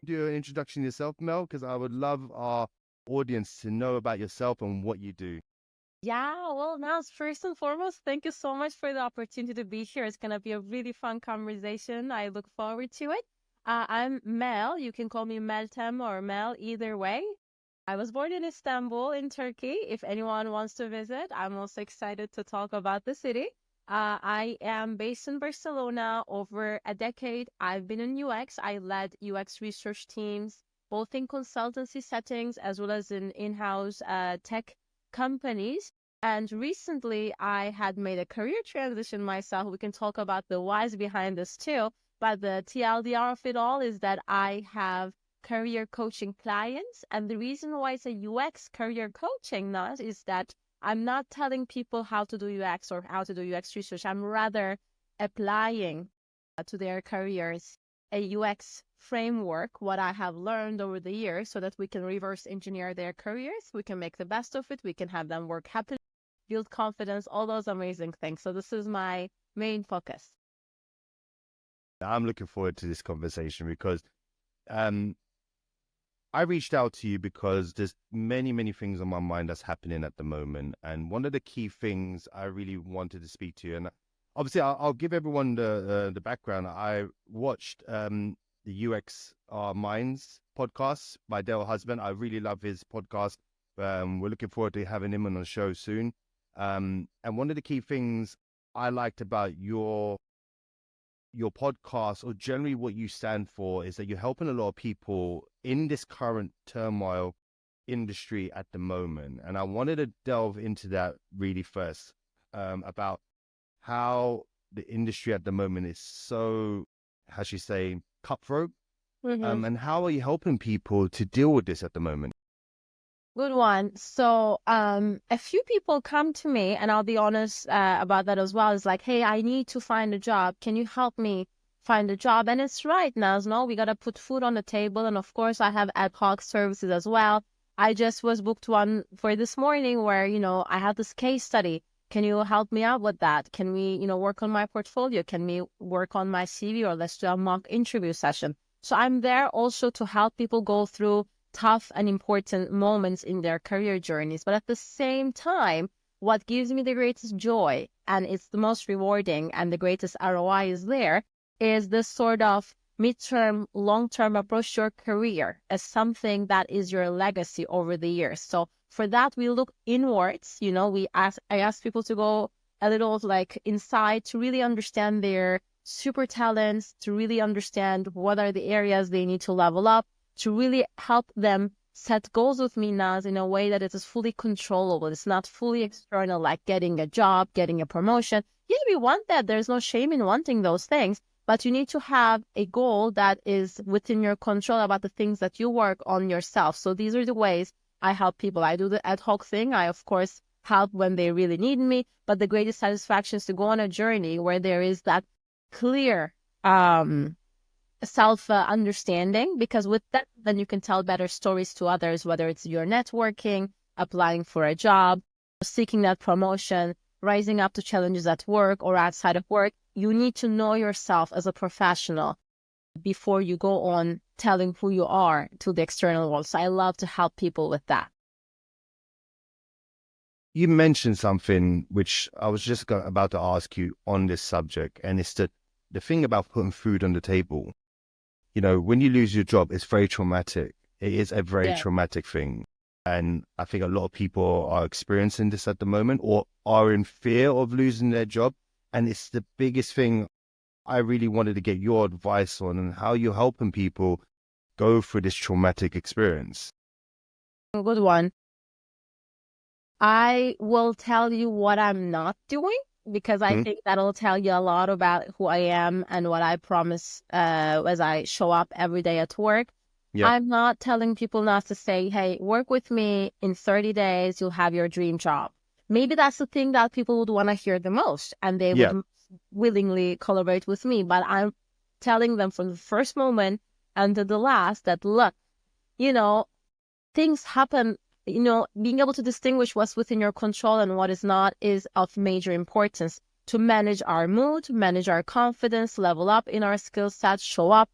do an introduction yourself, Mel? Because I would love our audience to know about yourself and what you do. Yeah, well, Naz, first and foremost, thank you so much for the opportunity to be here. It's going to be a really fun conversation. I look forward to it. I'm Mel. You can call me Meltem or Mel, either way. I was born in Istanbul, in Turkey. If anyone wants to visit, I'm also excited to talk about the city. I am based in Barcelona over a decade. I've been in UX. I led UX research teams, both in consultancy settings as well as in in-house tech companies. And recently, I had made a career transition myself. We can talk about the whys behind this too. But the TLDR of it all is that I have career coaching clients. And the reason why it's a UX career coaching, Naz, is that I'm not telling people how to do UX or how to do UX research. I'm rather applying to their careers a UX framework, what I have learned over the years, so that we can reverse engineer their careers. We can make the best of it. We can have them work happily, build confidence, all those amazing things. So this is my main focus. I'm looking forward to this conversation because um, I reached out to you because there's many, many things on my mind that's happening at the moment. And one of the key things I really wanted to speak to you, and obviously I'll give everyone the background. I watched the UX Minds podcast by Dale Husband. I really love his podcast. We're looking forward to having him on the show soon. And one of the key things I liked about your podcast, or generally what you stand for, is that you're helping a lot of people in this current turmoil industry at the moment. And I wanted to delve into that really first, about how the industry at the moment is so, how should you say, cutthroat. Mm-hmm. And how are you helping people to deal with this at the moment? Good one. So, a few people come to me, and I'll be honest about that as well. It's like, hey, I need to find a job. Can you help me find a job? And it's right, Naz. No, we gotta put food on the table, and of course, I have ad hoc services as well. I just was booked one for this morning where, I have this case study. Can you help me out with that? Can we, work on my portfolio? Can we work on my CV, or let's do a mock interview session? So I'm there also to help people go through tough and important moments in their career journeys. But at the same time, what gives me the greatest joy, and it's the most rewarding and the greatest ROI is there, is this sort of midterm, long-term approach to your career as something that is your legacy over the years. So for that, we look inwards. I ask people to go a little like inside to really understand their super talents, to really understand what are the areas they need to level up, to really help them set goals with me, Naz, in a way that it is fully controllable. It's not fully external, like getting a job, getting a promotion. Yeah, we want that. There's no shame in wanting those things, but you need to have a goal that is within your control about the things that you work on yourself. So these are the ways I help people. I do the ad hoc thing. I, of course, help when they really need me, but the greatest satisfaction is to go on a journey where there is that clear self-understanding, because with that, then you can tell better stories to others, whether it's your networking, applying for a job, seeking that promotion, rising up to challenges at work or outside of work. You need to know yourself as a professional before you go on telling who you are to the external world. So I love to help people with that. You mentioned something which I was just about to ask you on this subject, and it's the thing about putting food on the table. When you lose your job, it's very traumatic. It is a very Yeah. traumatic thing. And I think a lot of people are experiencing this at the moment, or are in fear of losing their job. And it's the biggest thing I really wanted to get your advice on, and how you're helping people go through this traumatic experience. Good one. I will tell you what I'm not doing, because I Hmm? think that'll tell you a lot about who I am and what I promise as I show up every day at work. Yeah, I'm not telling people not to say, hey, work with me in 30 days, you'll have your dream job. Maybe that's the thing that people would want to hear the most, and they yeah. would willingly collaborate with me. But I'm telling them from the first moment until the last that, look, you know, things happen. Being able to distinguish what's within your control and what is not is of major importance to manage our mood, manage our confidence, level up in our skill set, show up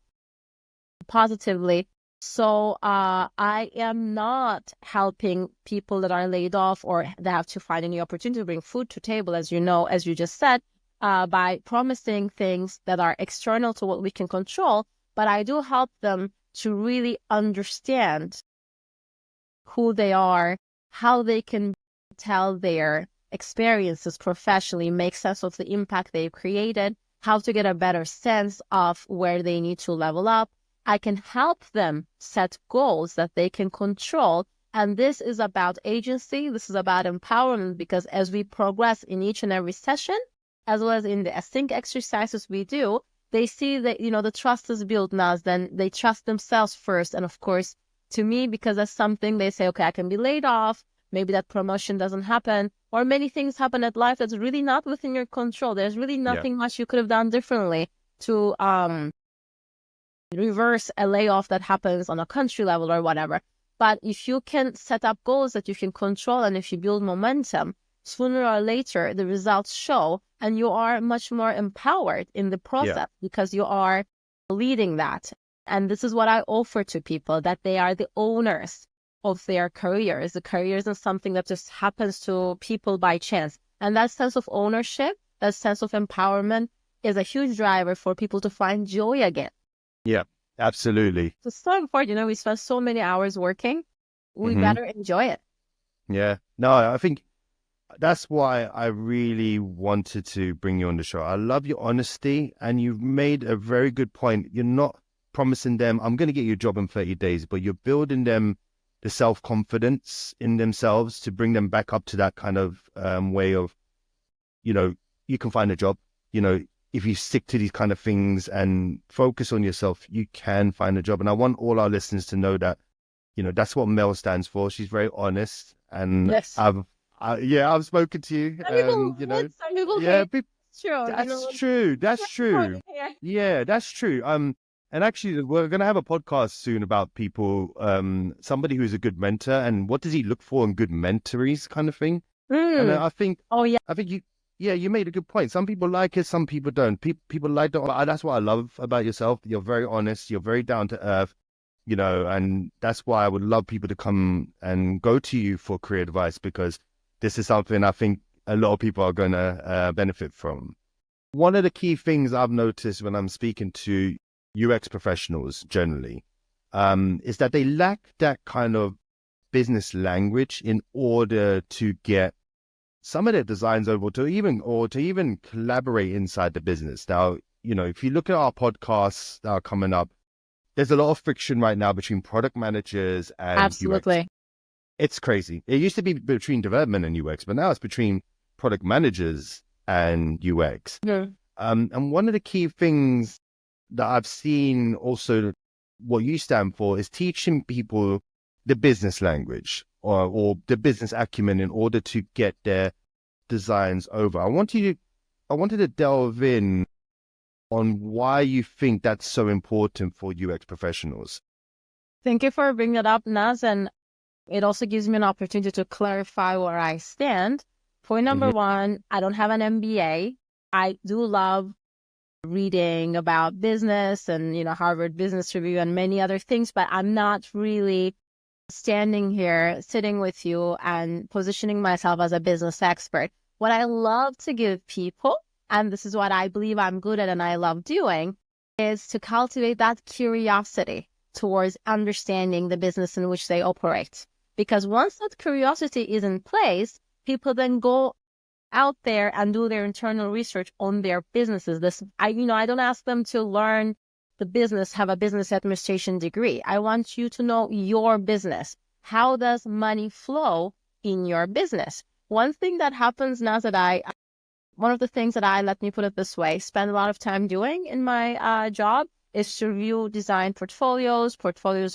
positively. So I am not helping people that are laid off or they have to find a new opportunity to bring food to table, as you know, as you just said, by promising things that are external to what we can control. But I do help them to really understand who they are, how they can tell their experiences professionally, make sense of the impact they've created, how to get a better sense of where they need to level up. I can help them set goals that they can control. And this is about agency. This is about empowerment, because as we progress in each and every session, as well as in the async exercises we do, they see that, the trust is built now, then they trust themselves first. And of course, to me, because that's something they say, okay, I can be laid off. Maybe that promotion doesn't happen, or many things happen at life that's really not within your control. There's really nothing much you could have done differently to reverse a layoff that happens on a country level or whatever. But if you can set up goals that you can control, and if you build momentum, sooner or later the results show, and you are much more empowered in the process because you are leading that. And this is what I offer to people, that they are the owners of their careers. The career isn't something that just happens to people by chance. And that sense of ownership, that sense of empowerment is a huge driver for people to find joy again. Yeah, absolutely. It's so important. We spend so many hours working. We better enjoy it. Yeah. No, I think that's why I really wanted to bring you on the show. I love your honesty, and you've made a very good point. You're not promising them, I'm going to get you a job in 30 days, but you're building them the self-confidence in themselves to bring them back up to that kind of way of, you can find a job. If you stick to these kind of things and focus on yourself, you can find a job. And I want all our listeners to know that, that's what Mel stands for. She's very honest. And yes. I've spoken to you. Some people hate. True. That's true. That's true. Yeah, that's true. And actually, we're going to have a podcast soon about people, somebody who's a good mentor, and what does he look for in good mentorees, kind of thing. And I think, you made a good point. Some people like it, some people don't. People like that. That's what I love about yourself. You're very honest. You're very down to earth, and that's why I would love people to come and go to you for career advice, because this is something I think a lot of people are going to benefit from. One of the key things I've noticed when I'm speaking to UX professionals generally is that they lack that kind of business language in order to get some of their designs over to even collaborate inside the business. Now, if you look at our podcasts that are coming up, there's a lot of friction right now between product managers and Absolutely. UX. It's crazy. It used to be between development and UX, but now it's between product managers and UX. And one of the key things that I've seen also, what you stand for, is teaching people the business language or the business acumen in order to get their designs over. I wanted to delve in on why you think that's so important for UX professionals. Thank you for bringing that up, Naz, and it also gives me an opportunity to clarify where I stand. Point number one, I don't have an MBA. I do love reading about business and, Harvard Business Review and many other things, but I'm not really standing here, sitting with you and positioning myself as a business expert. What I love to give people, and this is what I believe I'm good at and I love doing, is to cultivate that curiosity towards understanding the business in which they operate. Because once that curiosity is in place, people then go out there and do their internal research on their businesses. I don't ask them to learn the business, have a business administration degree. I want you to know your business. How does money flow in your business? One thing that happens now that one of the things that let me put it this way, spend a lot of time doing in my job is to review design portfolios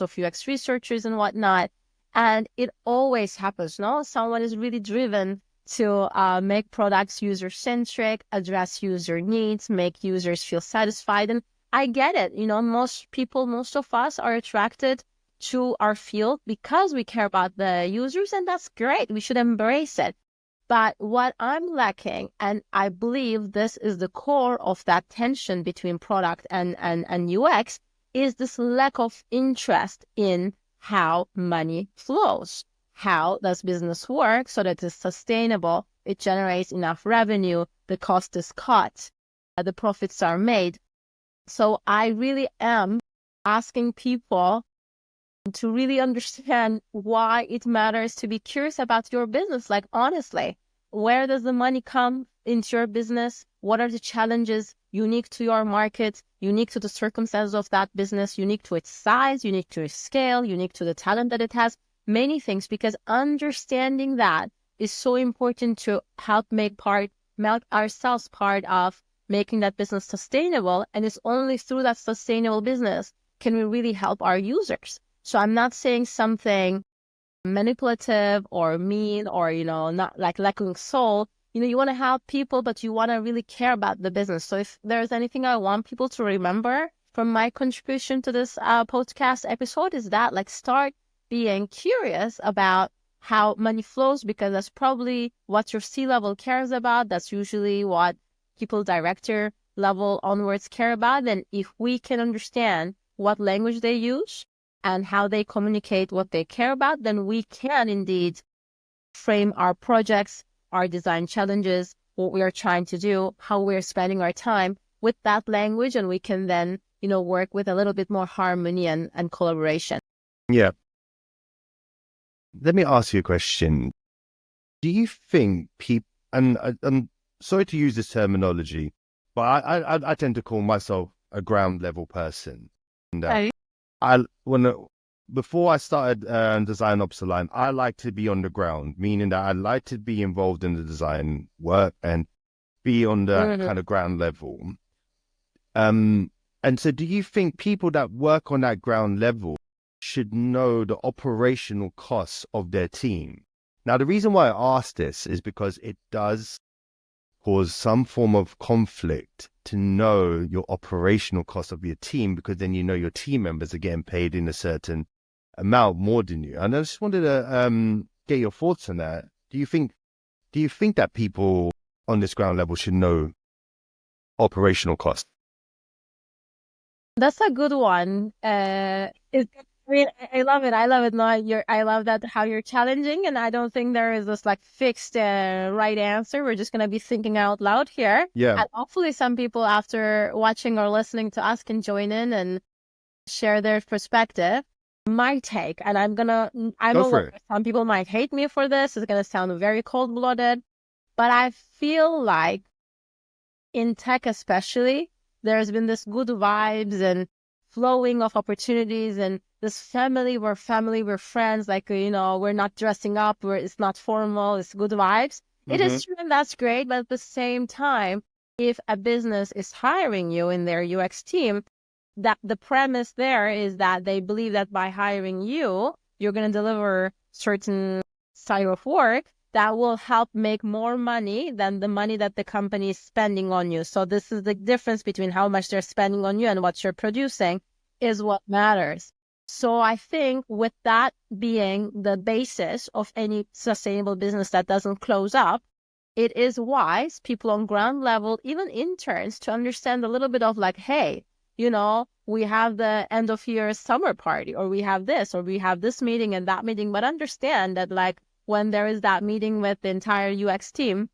of UX researchers and whatnot. And it always happens, no? Someone is really driven to make products user-centric, address user needs, make users feel satisfied. And I get it. Most of us are attracted to our field because we care about the users, and that's great. We should embrace it. But what I'm lacking, and I believe this is the core of that tension between product and UX, is this lack of interest in how money flows. How does business work so that it's sustainable, it generates enough revenue, the cost is cut, the profits are made. So I really am asking people to really understand why it matters to be curious about your business. Like, honestly, where does the money come into your business? What are the challenges unique to your market, unique to the circumstances of that business, unique to its size, unique to its scale, unique to the talent that it has? Many things, because understanding that is so important to help make ourselves part of making that business sustainable. And it's only through that sustainable business can we really help our users. So I'm not saying something manipulative or mean or, not like lacking soul. You want to help people, but you want to really care about the business. So if there's anything I want people to remember from my contribution to this podcast episode, is that like start being curious about how money flows, because that's probably what your C-level cares about. That's usually what people director level onwards care about. And if we can understand what language they use and how they communicate what they care about, then we can indeed frame our projects, our design challenges, what we are trying to do, how we're spending our time with that language, and we can then, work with a little bit more harmony and collaboration. Yeah. Let me ask you a question. Do you think people, and I'm sorry to use this terminology, but I tend to call myself a ground level person. And before I started DesignOps Align, I like to be on the ground, meaning that I like to be involved in the design work and be on the kind of ground level. And so do you think people that work on that ground level should know the operational costs of their team? Now, the reason why I ask this is because it does cause some form of conflict to know your operational cost of your team, because then your team members are getting paid in a certain amount more than you. And I just wanted to get your thoughts on that. Do you think that people on this ground level should know operational costs? That's a good one. I love it. I love it. No, I love that how you're challenging, and I don't think there is this like fixed right answer. We're just gonna be thinking out loud here. Yeah. And hopefully, some people after watching or listening to us can join in and share their perspective. My take, and I'm aware some people might hate me for this. It's gonna sound very cold-blooded, but I feel like in tech, especially, there's been this good vibes and flowing of opportunities and this family, we're friends, like, we're not dressing up, it's not formal, it's good vibes. It is true, and that's great. But at the same time, if a business is hiring you in their UX team, that the premise there is that they believe that by hiring you, you're going to deliver certain style of work that will help make more money than the money that the company is spending on you. So this is the difference between how much they're spending on you and what you're producing is what matters. So I think with that being the basis of any sustainable business that doesn't close up, it is wise people on ground level, even interns, to understand a little bit of like, hey, we have the end of year summer party, or we have this, or we have this meeting and that meeting, but understand that like when there is that meeting with the entire UX team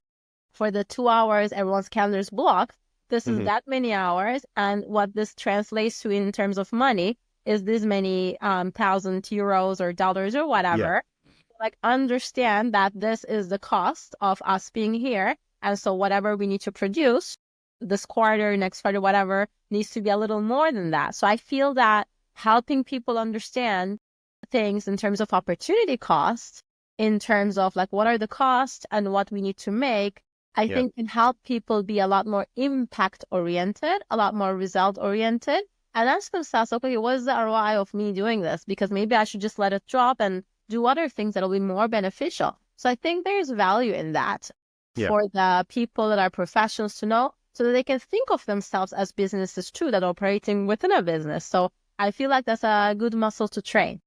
for the 2 hours, everyone's calendar is blocked. This is that many hours. And what this translates to in terms of money is this many €1,000 or dollars or whatever. Yeah. Like understand that this is the cost of us being here. And so whatever we need to produce this quarter, next quarter, whatever, needs to be a little more than that. So I feel that helping people understand things in terms of opportunity costs, in terms of like what are the costs and what we need to make, I think can help people be a lot more impact oriented, a lot more result oriented, and ask themselves, okay, what is the ROI of me doing this? Because maybe I should just let it drop and do other things that will be more beneficial. So I think there's value in that for the people that are professionals to know, so that they can think of themselves as businesses too, that are operating within a business. So I feel like that's a good muscle to train.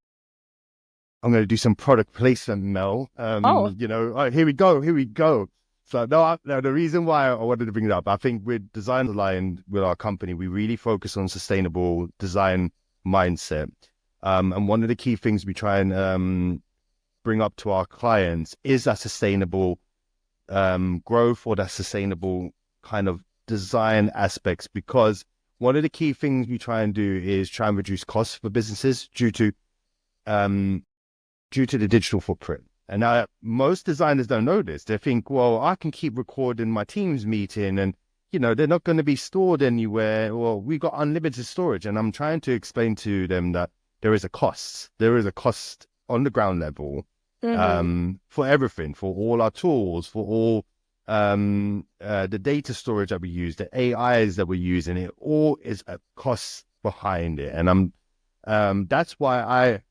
I'm going to do some product placement, Mel. Here we go. So no, the reason why I wanted to bring it up, I think with Design Aligned with our company, we really focus on sustainable design mindset. And one of the key things we try and bring up to our clients is that sustainable growth or that sustainable kind of design aspects, because one of the key things we try and do is try and reduce costs for businesses due to the digital footprint. And now most designers don't know this. They think, well, I can keep recording my Teams meeting and, they're not going to be stored anywhere. Well, we got unlimited storage. And I'm trying to explain to them that there is a cost. There is a cost on the ground level for everything, for all our tools, for all the data storage that we use, the AIs that we're using. It all is a cost behind it. And that's why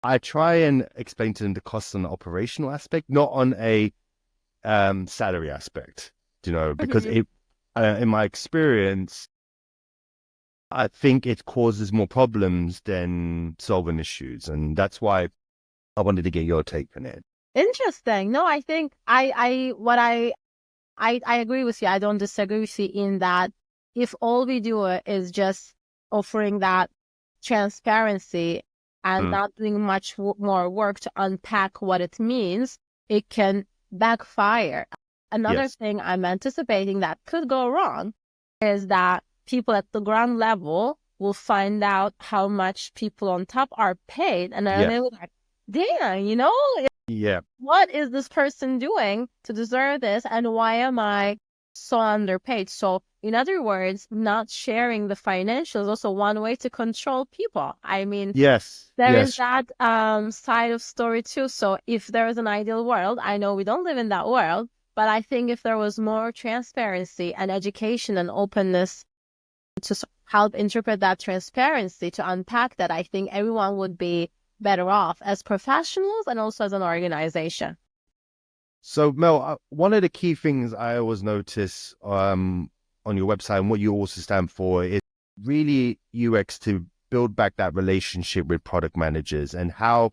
I try and explain to them the cost on the operational aspect, not on a salary aspect, because in my experience, I think it causes more problems than solving issues. And that's why I wanted to get your take on it. Interesting. No, I think I agree with you. I don't disagree with you in that if all we do is just offering that transparency and not doing much more work to unpack what it means, it can backfire. Another thing I'm anticipating that could go wrong is that people at the ground level will find out how much people on top are paid, and then they'll be like, damn, what is this person doing to deserve this, and why am I so underpaid? So in other words, not sharing the financials is also one way to control people. I mean, there is that side of story too. So if there is an ideal world, I know we don't live in that world, but I think if there was more transparency and education and openness to help interpret that transparency, to unpack that, I think everyone would be better off as professionals and also as an organization. So Mel, one of the key things I always notice on your website and what you also stand for is really UX to build back that relationship with product managers and how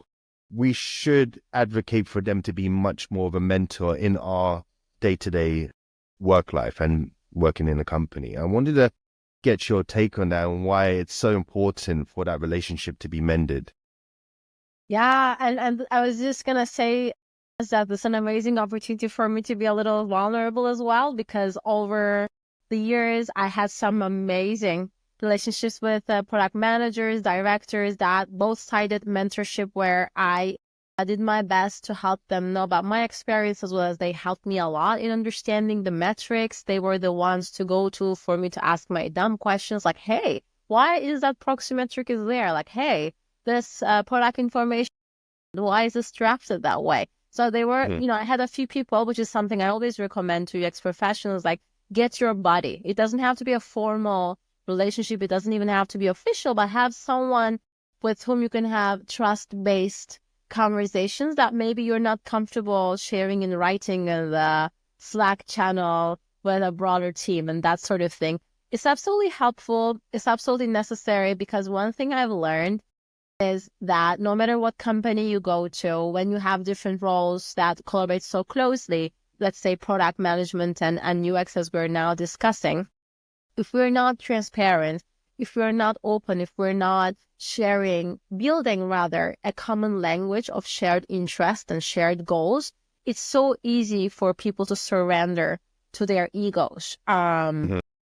we should advocate for them to be much more of a mentor in our day-to-day work life and working in the company. I wanted to get your take on that and why it's so important for that relationship to be mended. Yeah, and I was just going to say that this is an amazing opportunity for me to be a little vulnerable as well, because over the years, I had some amazing relationships with product managers, directors, that both-sided mentorship where I did my best to help them know about my experience, as well as they helped me a lot in understanding the metrics. They were the ones to go to for me to ask my dumb questions like, hey, why is that proxy metric is there? Like, hey, this product information, why is this drafted that way? So they were, I had a few people, which is something I always recommend to UX professionals, like get your buddy. It doesn't have to be a formal relationship. It doesn't even have to be official, but have someone with whom you can have trust-based conversations that maybe you're not comfortable sharing in writing in the Slack channel with a broader team and that sort of thing. It's absolutely helpful. It's absolutely necessary, because one thing I've learned is that no matter what company you go to, when you have different roles that collaborate so closely, let's say product management and UX as we're now discussing, if we're not transparent, if we're not open, if we're not building rather a common language of shared interest and shared goals, it's so easy for people to surrender to their egos.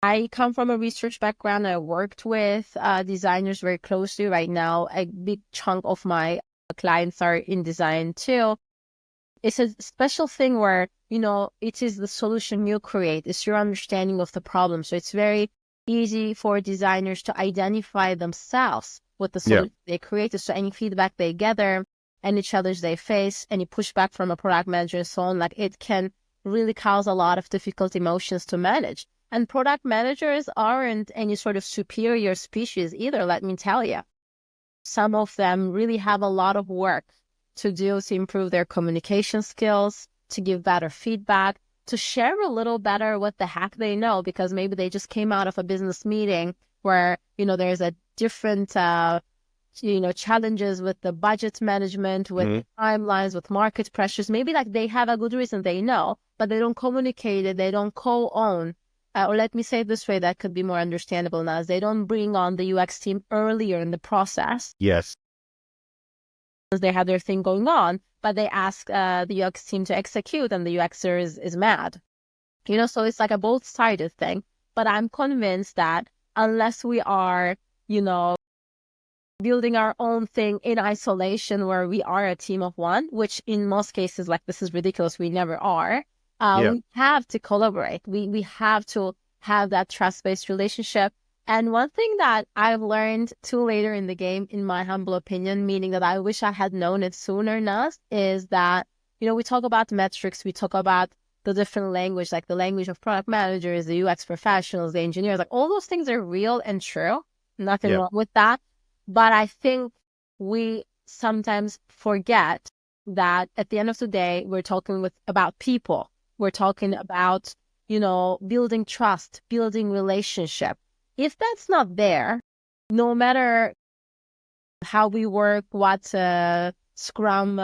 I come from a research background. I worked with designers very closely. Right now, a big chunk of my clients are in design too. It's a special thing where, it is the solution you create. It's your understanding of the problem. So it's very easy for designers to identify themselves with the solution they created. So any feedback they gather, any challenge they face, any pushback from a product manager and so on, like it can really cause a lot of difficult emotions to manage. And product managers aren't any sort of superior species either, let me tell you. Some of them really have a lot of work to do to improve their communication skills, to give better feedback, to share a little better what the heck they know, because maybe they just came out of a business meeting where, there's a different challenges with the budget management, with timelines, with market pressures. Maybe like they have a good reason, they know, but they don't communicate it, they don't co-own. Or let me say it this way, that could be more understandable now, is they don't bring on the UX team earlier in the process. Yes. They have their thing going on, but they ask the UX team to execute, and the UXer is mad. So it's like a both-sided thing. But I'm convinced that unless we are, building our own thing in isolation where we are a team of one, which in most cases, like this is ridiculous, we never are, we have to collaborate. We have to have that trust-based relationship. And one thing that I've learned too later in the game, in my humble opinion, meaning that I wish I had known it sooner, Naz, is that, we talk about metrics, we talk about the different language, like the language of product managers, the UX professionals, the engineers, like all those things are real and true. Nothing wrong with that. But I think we sometimes forget that at the end of the day, we're talking about people. We're talking about, building trust, building relationship. If that's not there, no matter how we work, what Scrum,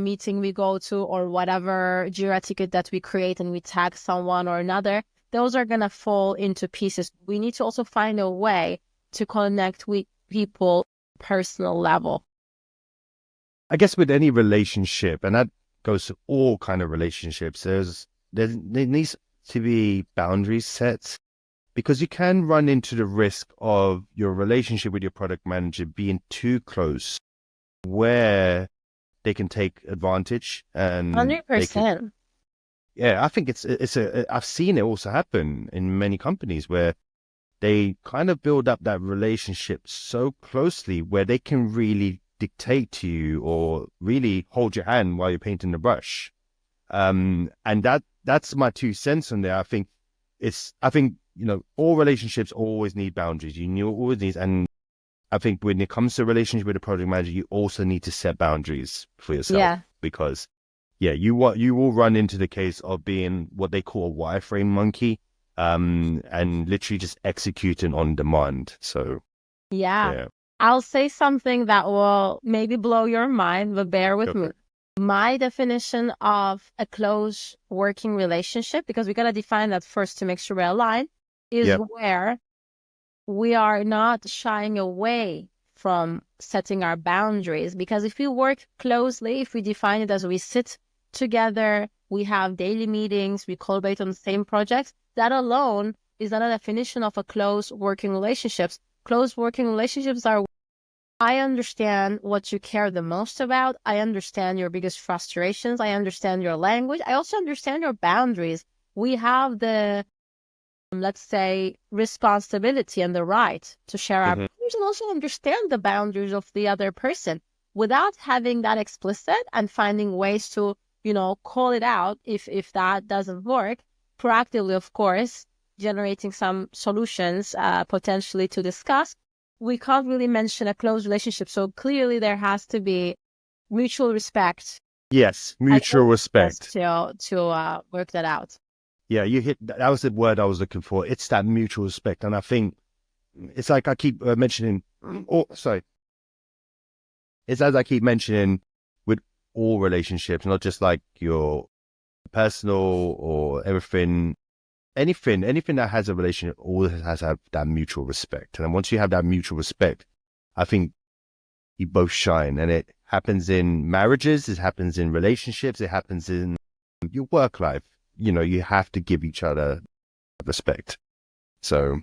meeting we go to, or whatever Jira ticket that we create and we tag someone or another, those are going to fall into pieces. We need to also find a way to connect with people personal level. I guess with any relationship, and that goes to all kind of relationships, there needs to be boundaries set, because you can run into the risk of your relationship with your product manager being too close, where they can take advantage. And 100%. I think I've seen it also happen in many companies where they kind of build up that relationship so closely where they can really dictate to you or really hold your hand while you're painting the brush. And that's my 2 cents on there. I think all relationships always need boundaries. Always need, and I think when it comes to a relationship with a project manager, you also need to set boundaries for yourself, because you will run into the case of being what they call a wireframe monkey, and literally just executing on demand. So I'll say something that will maybe blow your mind, but bear with me. My definition of a close working relationship, because we got to define that first to make sure we're aligned, is where we are not shying away from setting our boundaries. Because if we work closely, if we define it as we sit together, we have daily meetings, we collaborate on the same projects, that alone is not a definition of a close working relationships. Close working relationships are, I understand what you care the most about. I understand your biggest frustrations. I understand your language. I also understand your boundaries. We have the, let's say, responsibility and the right to share our boundaries and also understand the boundaries of the other person without having that explicit, and finding ways to, call it out if that doesn't work. Proactively, of course, generating some solutions potentially to discuss. We can't really mention a close relationship. So clearly there has to be mutual respect. Yes, mutual respect. To work that out. Yeah, that was the word I was looking for. It's that mutual respect. And I think it's like I keep mentioning, it's as I keep mentioning with all relationships, not just like your personal or everything. Anything that has a relationship always has to have that mutual respect. And then once you have that mutual respect, I think you both shine. And it happens in marriages, it happens in relationships, it happens in your work life. You have to give each other respect. So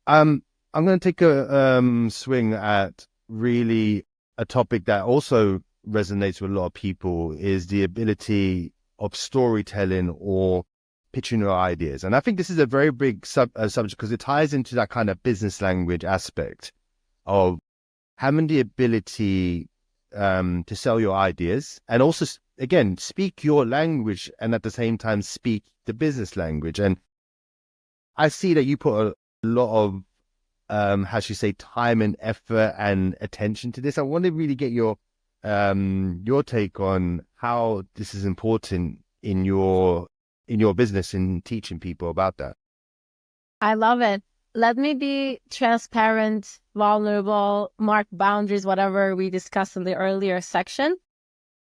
I'm going to take a swing at really a topic that also resonates with a lot of people, is the ability of storytelling or pitching your ideas. And I think this is a very big subject, because it ties into that kind of business language aspect of having the ability to sell your ideas, and also, again, speak your language, and at the same time speak the business language. And I see that you put a lot of, how should you say, time and effort and attention to this. I want to really get your take on how this is important in your business, in teaching people about that. I love it. let me be transparent, vulnerable, mark boundaries, whatever we discussed in the earlier section.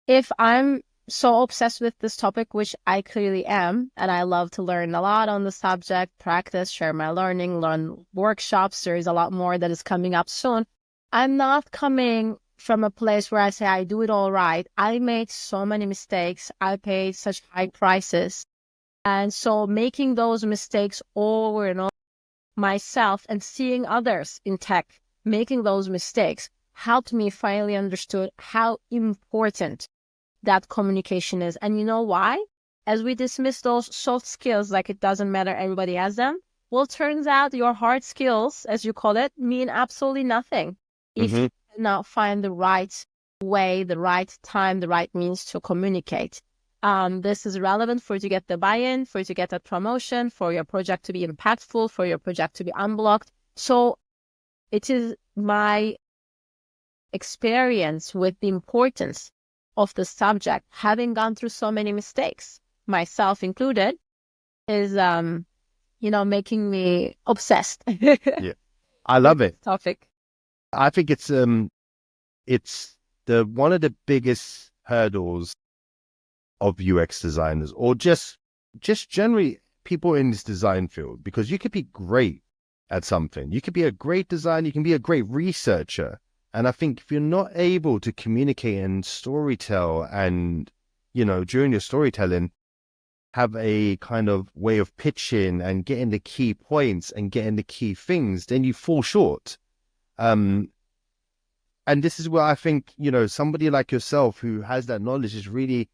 If I'm so obsessed with this topic, which I clearly am, and I love to learn a lot on the subject, practice, share my learning, learn workshops, there is a lot more that is coming up soon. I'm not coming from a place where I say I do it all right. I made so many mistakes. I paid such high prices. And so making those mistakes over and over myself and seeing others in tech making those mistakes helped me finally understood how important that communication is. And you know why? As we dismiss those soft skills like it doesn't matter, everybody has them. Well, turns out your hard skills, as you call it, mean absolutely nothing if you cannot find the right way, the right time, the right means to communicate. This is relevant for you to get the buy-in, for you to get that promotion, for your project to be impactful, for your project to be unblocked. So it is my experience with the importance of the subject, having gone through so many mistakes, myself included, is making me obsessed. Yeah, I love it. Topic. I think it's the one of the biggest hurdles of UX designers, or just generally people in this design field, because you could be great at something. You could be a great designer, you can be a great researcher. And I think if you're not able to communicate and storytell and, during your storytelling, have a kind of way of pitching and getting the key points and getting the key things, then you fall short. And this is where I think, somebody like yourself who has that knowledge is really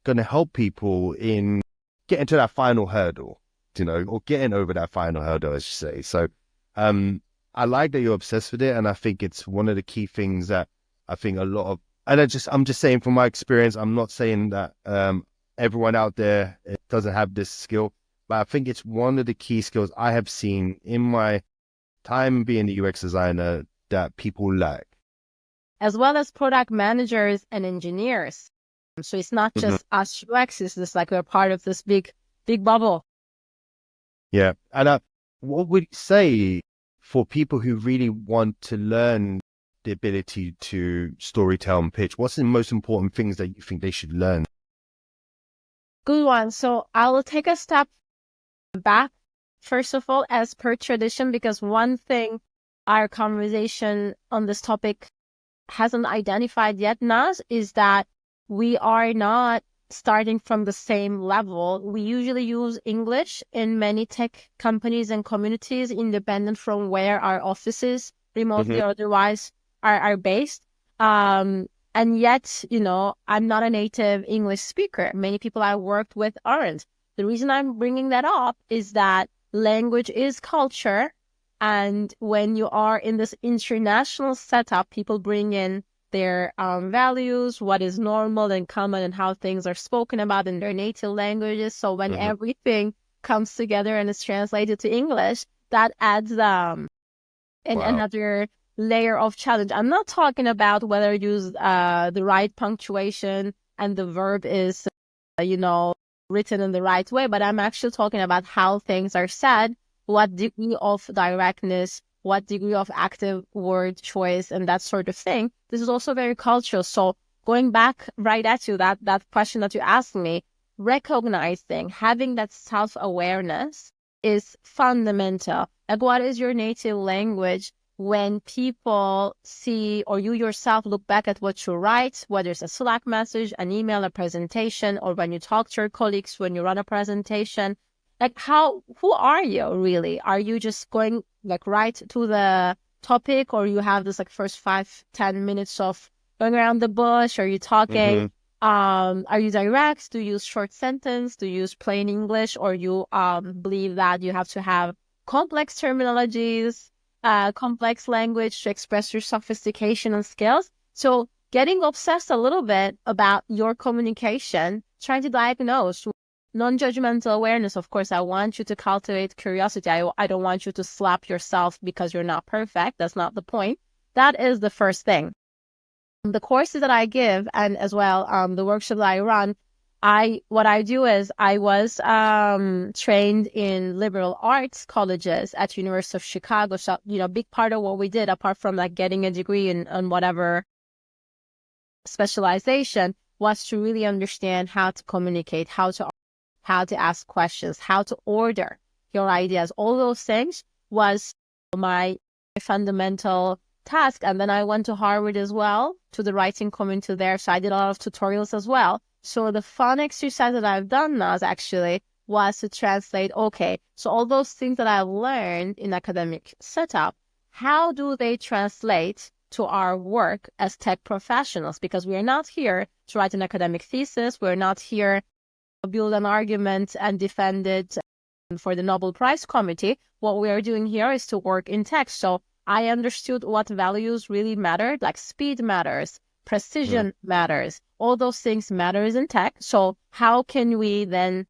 going to help people in getting to that final hurdle, or getting over that final hurdle, as you say. So, I like that you're obsessed with it, and I think it's one of the key things that I think a lot of, and I'm just saying from my experience, I'm not saying that everyone out there doesn't have this skill, but I think it's one of the key skills I have seen in my time being a UX designer that people lack. As well as product managers and engineers. So it's not just us UX, it's just like we're part of this big bubble. Yeah. And what would you say for people who really want to learn the ability to storytell and pitch? What's the most important things that you think they should learn? Good one. So I will take a step back, first of all, as per tradition, because one thing our conversation on this topic hasn't identified yet, Naz, is that we are not starting from the same level. We usually use English in many tech companies and communities, independent from where our offices, remotely or otherwise, are based. And yet, I'm not a native English speaker. Many people I worked with aren't. The reason I'm bringing that up is that language is culture. And when you are in this international setup, people bring in their values, what is normal and common, and how things are spoken about in their native languages. So when everything comes together and is translated to English, that adds another layer of challenge. I'm not talking about whether you use the right punctuation and the verb is, written in the right way, but I'm actually talking about how things are said, what degree of directness, what degree of active word choice, and that sort of thing. This is also very cultural. So going back right at you, that question that you asked me, recognizing, having that self-awareness is fundamental. Like, what is your native language? When people see, or you yourself look back at what you write, whether it's a Slack message, an email, a presentation, or when you talk to your colleagues, when you run a presentation, like who are you really? Are you just going like right to the topic, or you have this like first 5-10 minutes of going around the bush? Are you talking? Are you direct? Do you use short sentence? Do you use plain English? Or you believe that you have to have complex terminologies, complex language to express your sophistication and skills? So getting obsessed a little bit about your communication, trying to diagnose non-judgmental awareness. Of course, I want you to cultivate curiosity. I don't want you to slap yourself because you're not perfect. That's not the point. That is the first thing. The courses that I give, and as well the workshop that I run, what I do is I was trained in liberal arts colleges at University of Chicago. So, big part of what we did, apart from like getting a degree in whatever specialization, was to really understand how to communicate, how to ask questions, how to order your ideas. All those things was my fundamental task. And then I went to Harvard as well, to the writing community there. So I did a lot of tutorials as well. So the fun exercise that I've done now is actually was to translate, okay, so all those things that I've learned in academic setup, how do they translate to our work as tech professionals? Because we are not here to write an academic thesis. We're not here to build an argument and defend it for the Nobel Prize Committee. What we are doing here is to work in tech. So I understood what values really mattered, like speed matters, precision matters, all those things matters in tech. So how can we then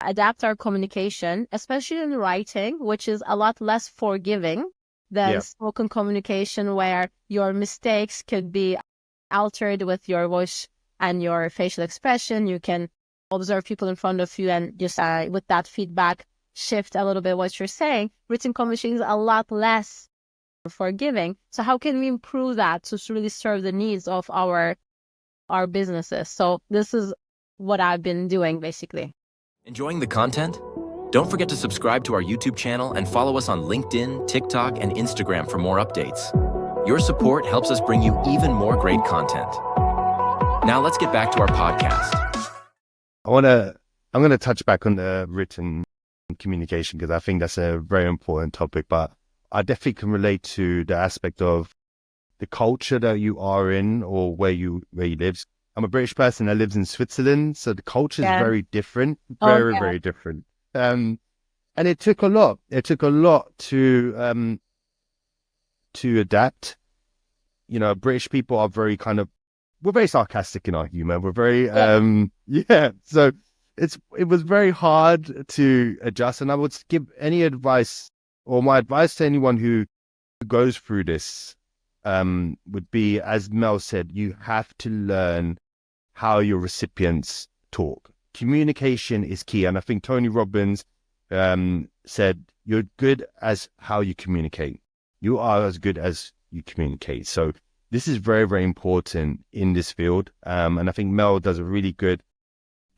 adapt our communication, especially in writing, which is a lot less forgiving than spoken communication, where your mistakes could be altered with your voice and your facial expression. You can observe people in front of you and just with that feedback shift a little bit what you're saying. Written communication is a lot less forgiving. So how can we improve that to really serve the needs of our businesses? So this is what I've been doing basically. Enjoying the content? Don't forget to subscribe to our YouTube channel and follow us on LinkedIn, TikTok, and Instagram for more updates. Your support helps us bring you even more great content. Now let's get back to our podcast. I'm gonna touch back on the written communication because I think that's a very important topic, but I definitely can relate to the aspect of the culture that you are in or where you live. I'm a British person that lives in Switzerland, so the culture is very different, very different. And it took a lot. It took a lot to adapt. British people are we're very sarcastic in our humor. We're very So it was very hard to adjust. And I would give any advice, or my advice to anyone who goes through this would be, as Mel said, you have to learn how your recipients talk. Communication is key. And I think Tony Robbins said, you're good as how you communicate. You are as good as you communicate. So this is very, very important in this field. And I think Mel does a really good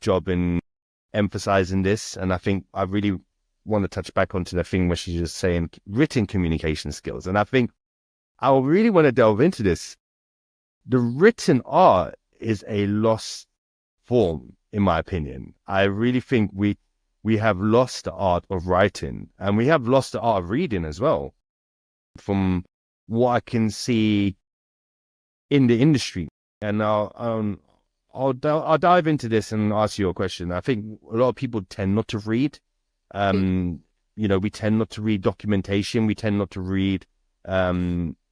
job in emphasizing this. And I think I really want to touch back onto the thing where she's just saying written communication skills. And I think I really want to delve into this. The written art is a lost form, in my opinion. I really think we have lost the art of writing, and we have lost the art of reading as well, from what I can see in the industry. And I'll dive into this and ask you a question. I think a lot of people tend not to read. We tend not to read documentation. We tend not to read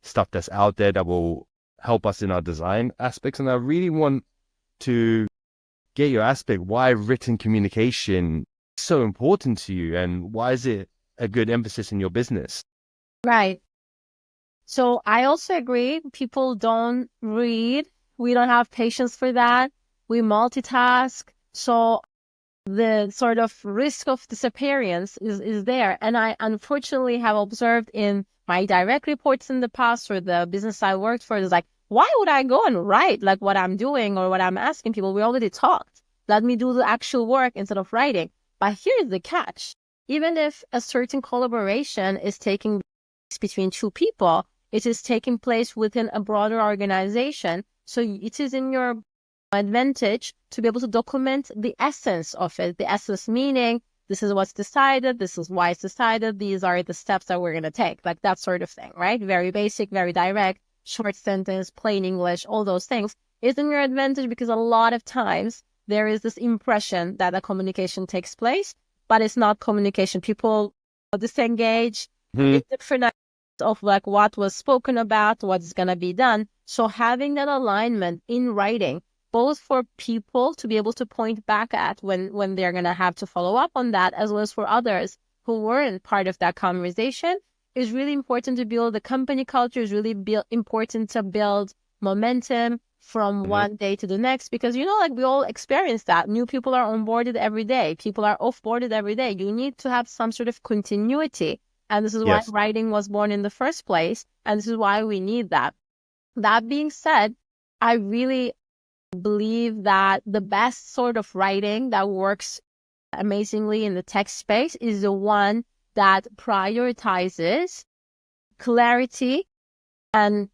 stuff that's out there that will help us in our design aspects. And I really want to get your aspect, why written communication is so important to you, and why is it a good emphasis in your business? Right. So I also agree. People don't read. We don't have patience for that. We multitask. So the sort of risk of disappearance is there. And I unfortunately have observed in my direct reports in the past, or the business I worked for, is like, why would I go and write like what I'm doing or what I'm asking people? We already talked. Let me do the actual work instead of writing. But here's the catch. Even if a certain collaboration is taking place between two people, it is taking place within a broader organization. So it is in your advantage to be able to document the essence of it. The essence meaning, this is what's decided, this is why it's decided, these are the steps that we're going to take, like that sort of thing, right? Very basic, very direct, short sentence, plain English, all those things is in your advantage, because a lot of times there is this impression that a communication takes place, but it's not communication. People disengage, different ideas of like what was spoken about, what's going to be done. So having that alignment in writing, both for people to be able to point back at when they're going to have to follow up on that, as well as for others who weren't part of that conversation, is really important to build. The company culture is really important to build momentum from one day to the next, because, like we all experience that. New people are onboarded every day. People are offboarded every day. You need to have some sort of continuity. And this is why Yes. writing was born in the first place. And this is why we need that. That being said, I really believe that the best sort of writing that works amazingly in the text space is the one that prioritizes clarity and,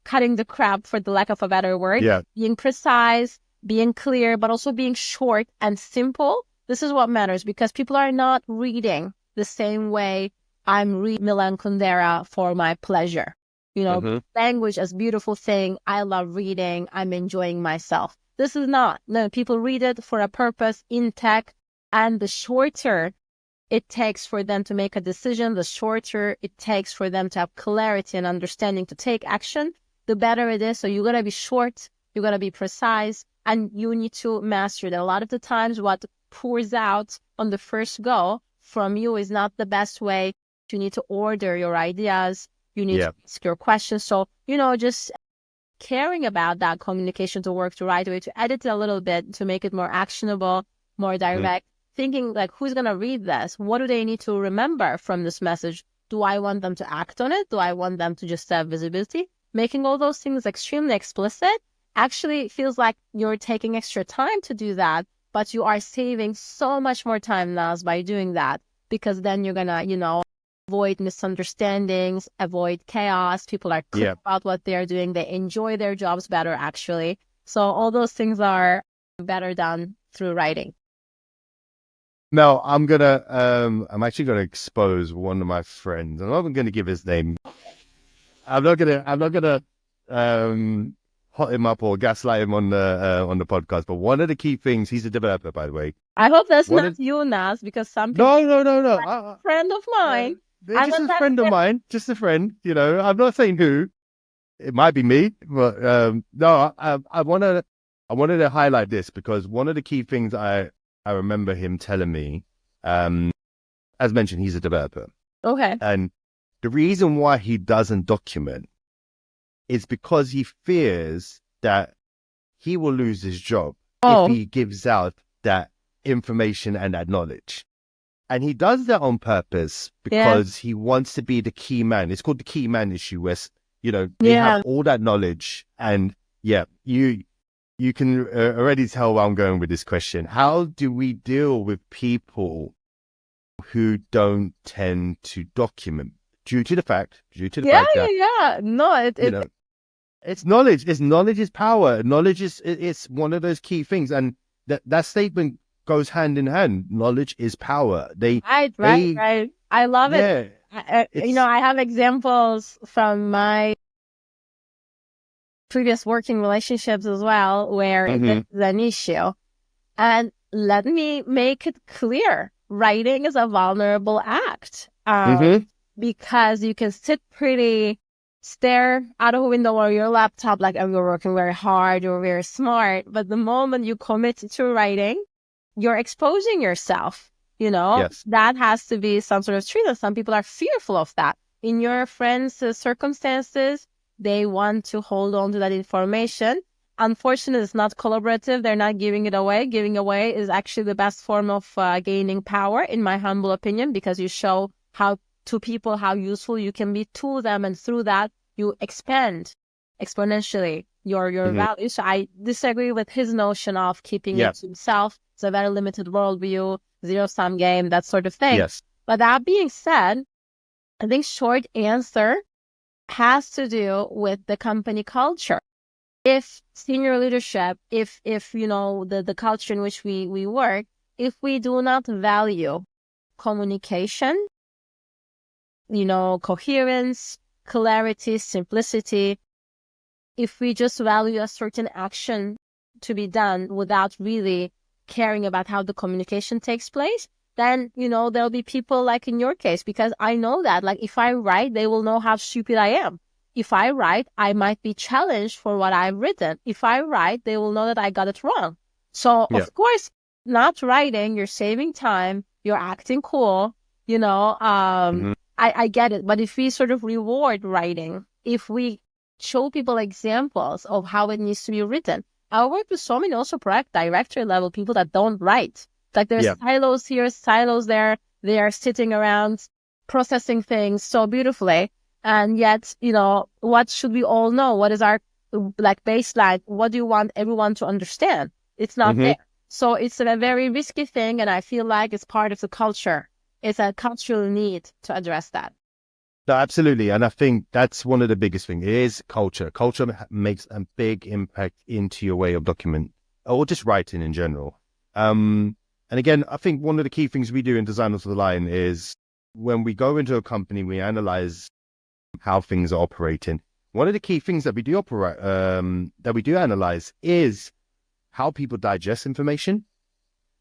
cutting the crap, for the lack of a better word, Yeah. being precise, being clear, but also being short and simple. This is what matters, because people are not reading the same way I'm reading Milan Kundera for my pleasure. Language as beautiful thing. I love reading. I'm enjoying myself. This is not. No, people read it for a purpose in tech, and the shorter it takes for them to make a decision, the shorter it takes for them to have clarity and understanding to take action, the better it is. So you gotta be short, you gotta be precise, and you need to master it. A lot of the times what pours out on the first go from you is not the best way. You need to order your ideas, you need to ask your questions. So, just caring about that communication to work the right way, to edit it a little bit, to make it more actionable, more direct, thinking like, who's going to read this? What do they need to remember from this message? Do I want them to act on it? Do I want them to just have visibility? Making all those things extremely explicit actually feels like you're taking extra time to do that, but you are saving so much more time, Naz, by doing that, because then you're going to, avoid misunderstandings, avoid chaos. People are clear about what they're doing. They enjoy their jobs better, actually. So all those things are better done through writing. Mel, I'm actually gonna expose one of my friends. I'm not gonna give his name. I'm not gonna hot him up or gaslight him on the podcast. But one of the key things, he's a developer, by the way. I hope that's not you, Naz, because some people. No. A friend of mine. Just a friend of mine, just a friend. I'm not saying who. It might be me, but no. I wanted to highlight this because one of the key things I remember him telling me, as mentioned, he's a developer. Okay. And the reason why he doesn't document is because he fears that he will lose his job if he gives out that information and that knowledge. And he does that on purpose because he wants to be the key man. It's called the key man issue, where, they have all that knowledge. And you can already tell where I'm going with this question. How do we deal with people who don't tend to document due to the fact that no, it's knowledge. Knowledge is power. Knowledge it's one of those key things, and that statement goes hand in hand. Knowledge is power. Right. I love it. I have examples from my previous working relationships as well, where it's an issue. And let me make it clear. Writing is a vulnerable act. Because you can sit pretty, stare out of a window or your laptop like, oh, you're working very hard, you're very smart. But the moment you commit to writing, you're exposing yourself, That has to be some sort of truth. And some people are fearful of that. In your friends' circumstances, they want to hold on to that information. Unfortunately, it's not collaborative. They're not giving it away. Giving away is actually the best form of gaining power, in my humble opinion, because you show to people how useful you can be to them. And through that, you expand exponentially your value. So I disagree with his notion of keeping it to himself. It's a very limited worldview, zero-sum game, that sort of thing. Yes. But that being said, I think short answer has to do with the company culture. If senior leadership, if the culture in which we work, if we do not value communication, coherence, clarity, simplicity, if we just value a certain action to be done without really caring about how the communication takes place, then, there'll be people like in your case, because I know that, like, if I write, they will know how stupid I am. If I write, I might be challenged for what I've written. If I write, they will know that I got it wrong. So, of course, not writing, you're saving time, you're acting cool, I get it. But if we sort of reward writing, if we show people examples of how it needs to be written. I work with so many also project director level people that don't write. Like there's silos here, silos there. They are sitting around processing things so beautifully. And yet, what should we all know? What is our baseline? What do you want everyone to understand? It's not there. So it's a very risky thing. And I feel like it's part of the culture. It's a cultural need to address that. No, absolutely. And I think that's one of the biggest things. It is culture. Culture makes a big impact into your way of document or just writing in general. And again, I think one of the key things we do in DesignOps of the Line is when we go into a company, we analyze how things are operating. One of the key things that we do analyze is how people digest information.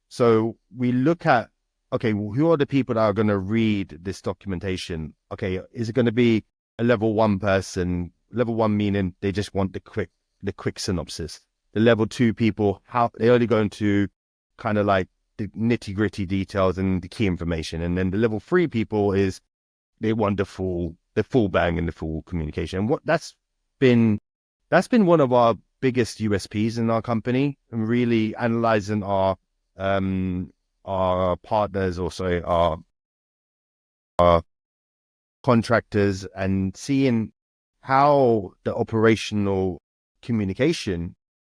So we look at, okay, who are the people that are going to read this documentation? Okay, is it going to be a level 1 person? Level 1 meaning they just want the quick synopsis. The level 2 people, how they're only going to kind of like the nitty gritty details and the key information. And then the level 3 people is they want the full bang and the full communication. And that's been one of our biggest USPs in our company, and really analyzing our partners, also our contractors, and seeing how the operational communication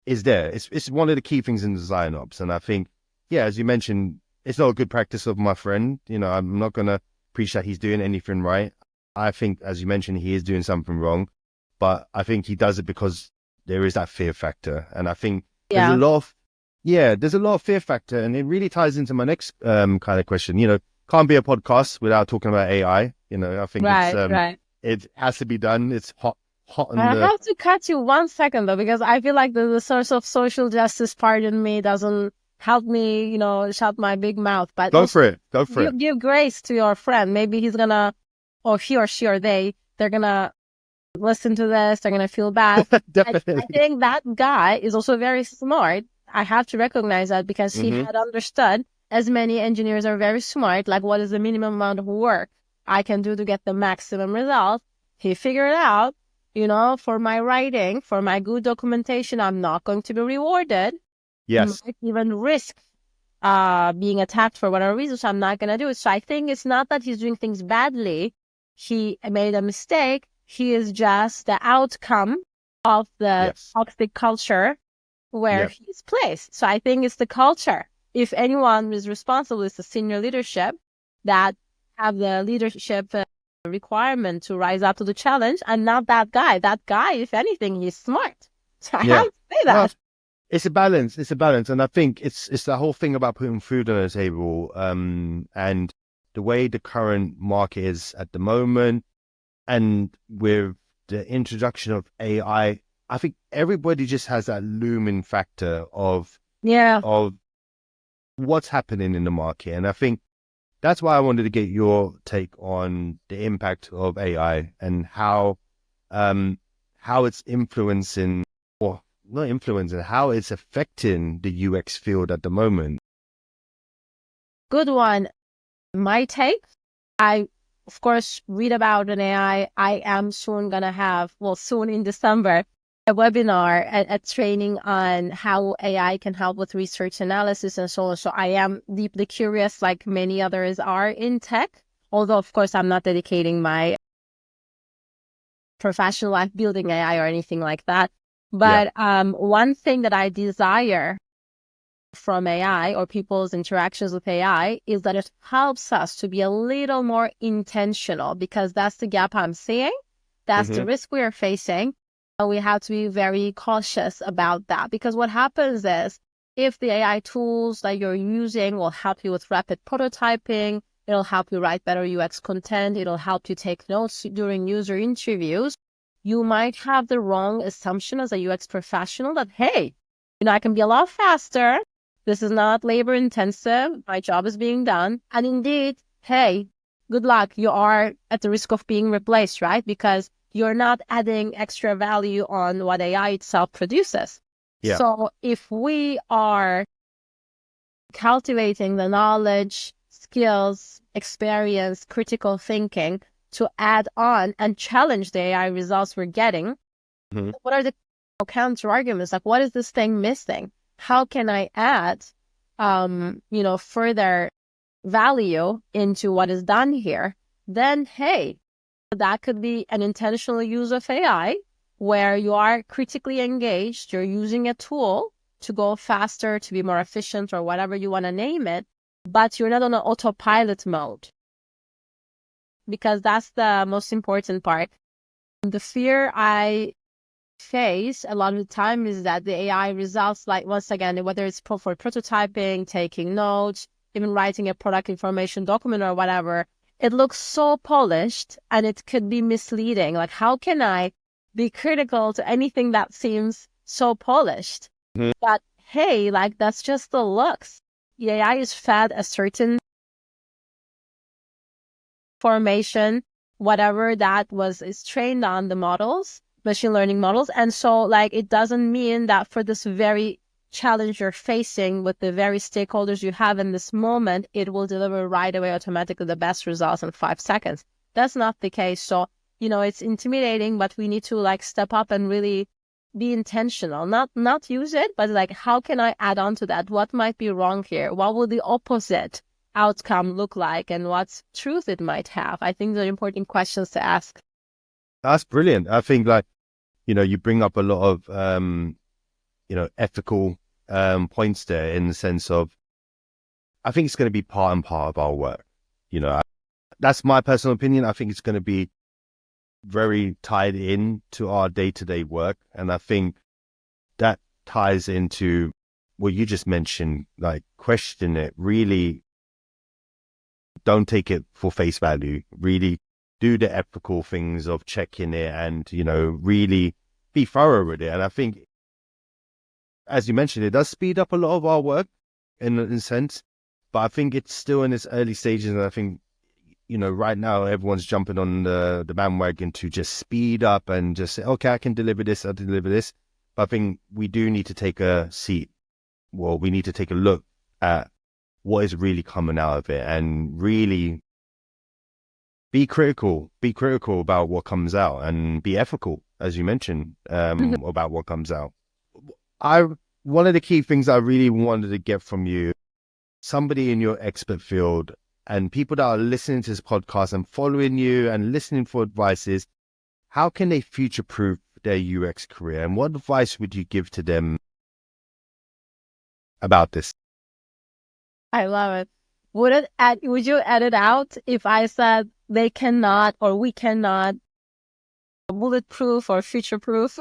is there. It's one of the key things in DesignOps. And I think, as you mentioned, it's not a good practice of my friend. I'm not going to preach that he's doing anything right. I think, as you mentioned, he is doing something wrong, but I think he does it because there is that fear factor. And I think there's a lot of fear factor, and it really ties into my next kind of question. Can't be a podcast without talking about AI. I think it has to be done. It's hot. I have to cut you 1 second though, because I feel like the source of social justice part in me doesn't help me, shut my big mouth. But go for it. Give grace to your friend. Maybe he's gonna, or he or she or they're gonna listen to this. They're gonna feel bad. Definitely. I think that guy is also very smart. I have to recognize that, because he had understood, as many engineers are very smart, like what is the minimum amount of work I can do to get the maximum result. He figured out, for my writing, for my good documentation, I'm not going to be rewarded. Yes. I might even risk being attacked for whatever reason, so I'm not going to do it. So I think it's not that he's doing things badly. He made a mistake. He is just the outcome of the toxic culture where he's placed. So I think it's the culture. If anyone is responsible, it's the senior leadership that have the leadership requirement to rise up to the challenge, and not that guy. That guy, if anything, he's smart. So I have to say that. Well, it's a balance. And I think it's the whole thing about putting food on the table, and the way the current market is at the moment, and with the introduction of AI, I think everybody just has that looming factor of what's happening in the market. And I think that's why I wanted to get your take on the impact of AI and how it's influencing, or not influencing, how it's affecting the UX field at the moment. Good one. My take, I, of course, read about an AI. I am soon going to have, soon in December, a webinar, a training on how AI can help with research analysis and so on. So I am deeply curious, like many others are in tech, although, of course, I'm not dedicating my professional life building AI or anything like that. But one thing that I desire from AI or people's interactions with AI is that it helps us to be a little more intentional, because that's the gap I'm seeing. That's the risk we are facing. And we have to be very cautious about that, because what happens is, if the AI tools that you're using will help you with rapid prototyping, it'll help you write better UX content, it'll help you take notes during user interviews, you might have the wrong assumption as a UX professional that, hey, I can be a lot faster. This is not labor intensive. My job is being done. And indeed, hey, good luck. You are at the risk of being replaced, right? Because you're not adding extra value on what AI itself produces. Yeah. So if we are cultivating the knowledge, skills, experience, critical thinking to add on and challenge the AI results we're getting, What are the counter arguments? Like, what is this thing missing? How can I add, further value into what is done here? Then, hey, that could be an intentional use of AI where you are critically engaged. You're using a tool to go faster, to be more efficient, or whatever you want to name it, but you're not on an autopilot mode. Because that's the most important part. The fear I face a lot of the time is that the AI results, like, once again, whether it's for prototyping, taking notes, even writing a product information document or whatever, it looks so polished and it could be misleading. Like, how can I be critical to anything that seems so polished? But hey, like, that's just the looks. The AI is fed a certain formation, whatever that is trained on the models, machine learning models. And so, like, it doesn't mean that for this very challenge you're facing with the very stakeholders you have in this moment, it will deliver right away automatically the best results in 5 seconds. That's not the case. So, it's intimidating, but we need to, like, step up and really be intentional, not use it, but like, how can I add on to that? What might be wrong here? What will the opposite outcome look like, and what truth it might have? I think they're important questions to ask. That's brilliant. I think, like, you bring up a lot of, ethical points there, in the sense of, I think it's going to be part and part of our work. That's my personal opinion. I think it's going to be very tied in to our day-to-day work. And I think that ties into what you just mentioned, like, question it, really don't take it for face value, really do the ethical things of checking it and, really be thorough with it. And I think, as you mentioned, it does speed up a lot of our work in a sense, but I think it's still in its early stages. And I think, right now everyone's jumping on the bandwagon to just speed up and just say, okay, I can deliver this, I'll deliver this. But I think we do need to take a seat. Well, we need to take a look at what is really coming out of it and really be critical about what comes out, and be ethical, as you mentioned, about what comes out. One of the key things I really wanted to get from you, somebody in your expert field, and people that are listening to this podcast and following you and listening for advice, is how can they future-proof their UX career? And what advice would you give to them about this? I love it. Would you edit out if I said they cannot, or we cannot, bulletproof or future-proof?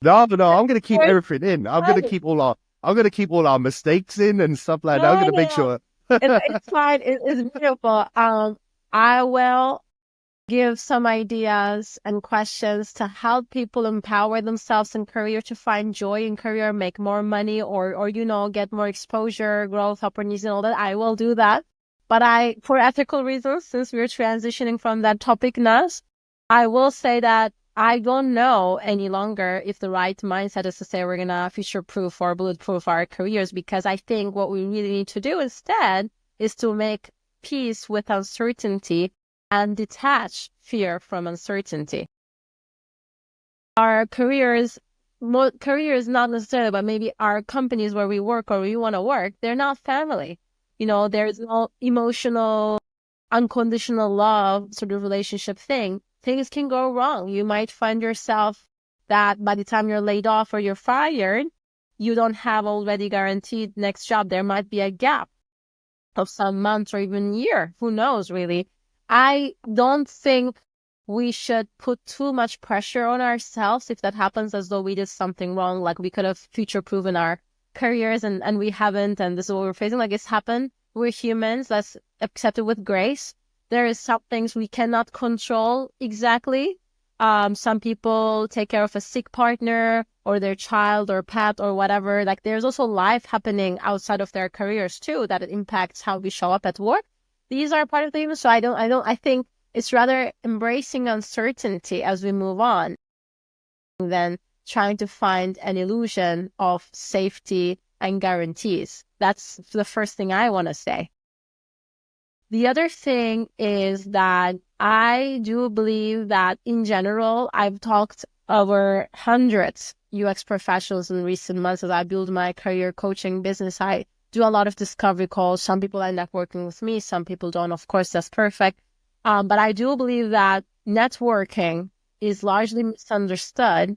No, I'm going to keep everything in. I'm going to keep all our mistakes in and stuff like that. I'm going to make sure. It's fine. It's beautiful. I will give some ideas and questions to help people empower themselves in career, to find joy in career, make more money, or get more exposure, growth opportunities, and all that. I will do that. But for ethical reasons, since we're transitioning from that topic, Naz, I will say that I don't know any longer if the right mindset is to say we're going to future-proof or bulletproof our careers, because I think what we really need to do instead is to make peace with uncertainty and detach fear from uncertainty. Our careers not necessarily, but maybe our companies where we work or we want to work, they're not family. There's no emotional, unconditional love sort of relationship thing. Things can go wrong. You might find yourself that by the time you're laid off or you're fired, you don't have already guaranteed next job. There might be a gap of some months or even year. Who knows, really? I don't think we should put too much pressure on ourselves if that happens, as though we did something wrong, like we could have future-proven our careers and we haven't, and this is what we're facing. Like, it's happened. We're humans. Let's accept it with grace. There is some things we cannot control exactly. Some people take care of a sick partner or their child or pet or whatever. Like, there's also life happening outside of their careers too, that it impacts how we show up at work. These are part of the human. So I think it's rather embracing uncertainty as we move on than trying to find an illusion of safety and guarantees. That's the first thing I want to say. The other thing is that I do believe that in general, I've talked over hundreds UX professionals in recent months as I build my career coaching business. I do a lot of discovery calls. Some people end up working with me. Some people don't. Of course, that's perfect. But I do believe that networking is largely misunderstood.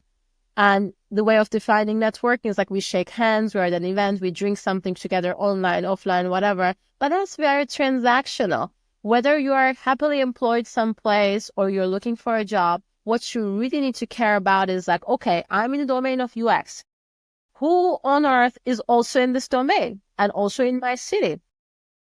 And the way of defining networking is like we shake hands, we're at an event, we drink something together online, offline, whatever. But that's very transactional. Whether you are happily employed someplace or you're looking for a job, what you really need to care about is like, okay, I'm in the domain of UX. Who on earth is also in this domain and also in my city?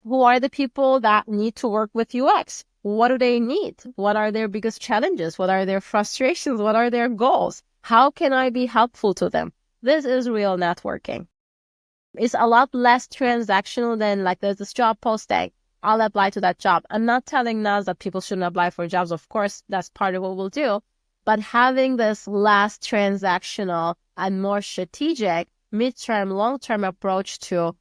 Who are the people that need to work with UX? What do they need? What are their biggest challenges? What are their frustrations? What are their goals? How can I be helpful to them? This is real networking. It's a lot less transactional than like there's this job posting. I'll apply to that job. I'm not telling Naz that people shouldn't apply for jobs. Of course, that's part of what we'll do. But having this less transactional and more strategic midterm, long-term approach to,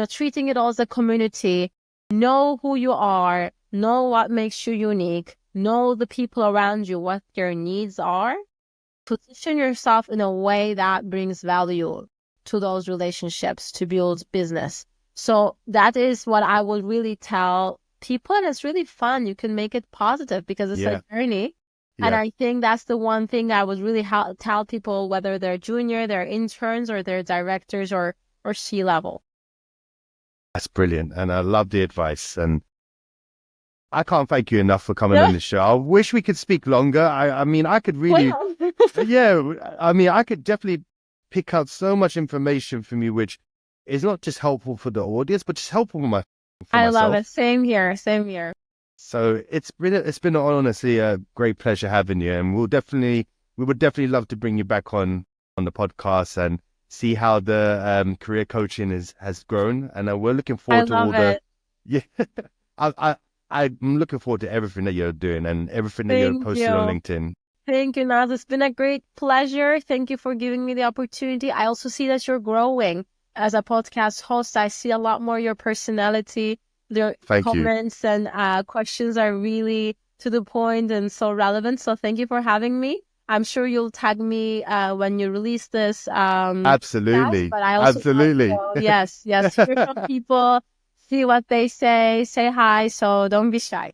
treating it all as a community, know who you are, know what makes you unique, know the people around you, what their needs are, position yourself in a way that brings value to those relationships to build business. So that is what I would really tell people. And it's really fun. You can make it positive because it's a journey. Yeah. And I think that's the one thing I would really tell people, whether they're junior, they're interns, or they're directors or C-level. That's brilliant. And I love the advice. And I can't thank you enough for coming on the show. I wish we could speak longer. I mean, I could really, I could definitely pick out so much information from you, which is not just helpful for the audience, but just helpful for myself. I love it. Same here. So it's been honestly a great pleasure having you, and we would definitely love to bring you back on the podcast and see how the career coaching has grown. And we're looking forward to all the I'm looking forward to everything that you're doing and everything that you're posting on LinkedIn. Thank you, Naz. It's been a great pleasure. Thank you for giving me the opportunity. I also see that you're growing as a podcast host. I see a lot more your personality. The comments and questions are really to the point and so relevant. So thank you for having me. I'm sure you'll tag me when you release this. Absolutely. But I also absolutely. Yes. Hear from people, see what they say hi. So don't be shy.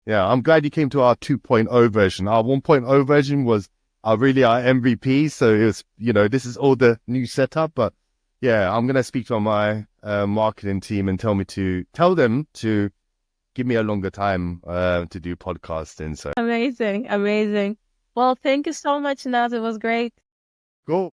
Yeah, I'm glad you came to our 2.0 version. Our 1.0 version was really our MVP. So it was, this is all the new setup. But yeah, I'm going to speak to my marketing team and tell them to give me a longer time to do podcasting. So amazing. Well, thank you so much, Naz. It was great. Cool.